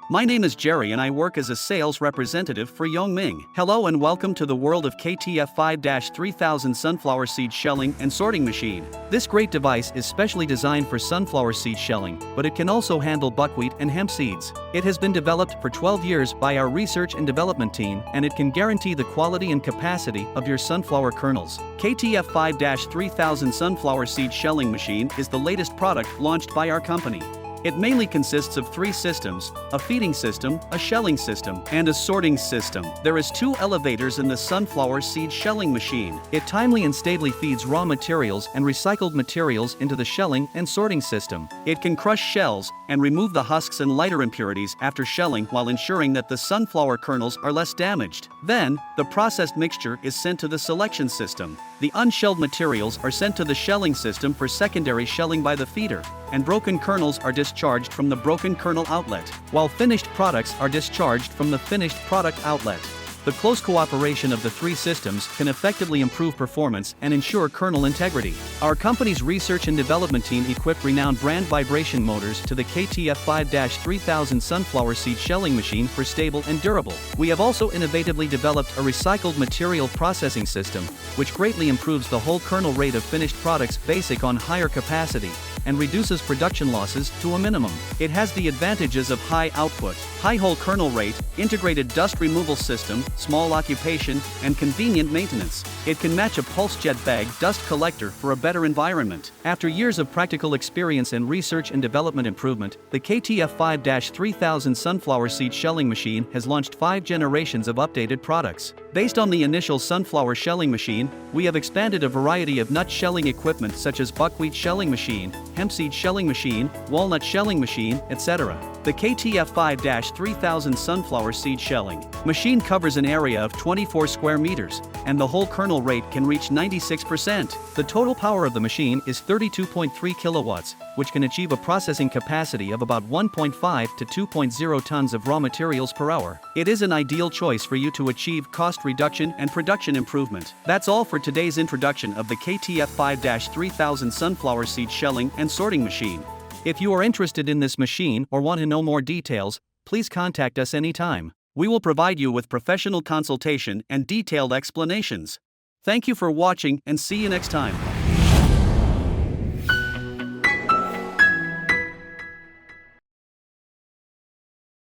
My name is Jerry and I work as a sales representative for Yongming. Hello and welcome to the world of KTF5-3000 Sunflower Seed Shelling and Sorting Machine. This great device is specially designed for sunflower seed shelling, but it can also handle buckwheat and hemp seeds. It has been developed for 12 years by our research and development team, and it can guarantee the quality and capacity of your sunflower kernels. KTF5-3000 Sunflower Seed Shelling Machine is the latest product launched by our company. It mainly consists of 3 systems: a feeding system, a shelling system, and a sorting system. There is 2 elevators in the sunflower seed shelling machine. It timely and stably feeds raw materials and recycled materials into the shelling and sorting system. It can crush shells and remove the husks and lighter impurities after shelling while ensuring that the sunflower kernels are less damaged. Then, the processed mixture is sent to the selection system. The unshelled materials are sent to the shelling system for secondary shelling by the feeder, and broken kernels are discharged from the broken kernel outlet, while finished products are discharged from the finished product outlet. The close cooperation of the 3 systems can effectively improve performance and ensure kernel integrity. Our company's research and development team equipped renowned brand vibration motors to the KTF5-3000 Sunflower Seed Shelling Machine for stable and durable. We have also innovatively developed a recycled material processing system, which greatly improves the whole kernel rate of finished products based on higher capacity, and reduces production losses to a minimum. It has the advantages of high output, high whole kernel rate, integrated dust removal system, small occupation, and convenient maintenance. It can match a pulse jet bag dust collector for a better environment. After years of practical experience and research and development improvement, the KTF5-3000 Sunflower Seed Shelling Machine has launched 5 generations of updated products. Based on the initial sunflower shelling machine, we have expanded a variety of nut shelling equipment such as buckwheat shelling machine, hemp seed shelling machine, walnut shelling machine, etc. The KTF5-3000 Sunflower Seed Shelling Machine covers an area of 24 square meters, and the whole kernel rate can reach 96%. The total power of the machine is 32.3 kilowatts, which can achieve a processing capacity of about 1.5 to 2.0 tons of raw materials per hour. It is an ideal choice for you to achieve cost reduction and production improvement. That's all for today's introduction of the KTF5-3000 Sunflower Seed Shelling and Sorting Machine. If you are interested in this machine or want to know more details, please contact us anytime. We will provide you with professional consultation and detailed explanations. Thank you for watching and see you next time.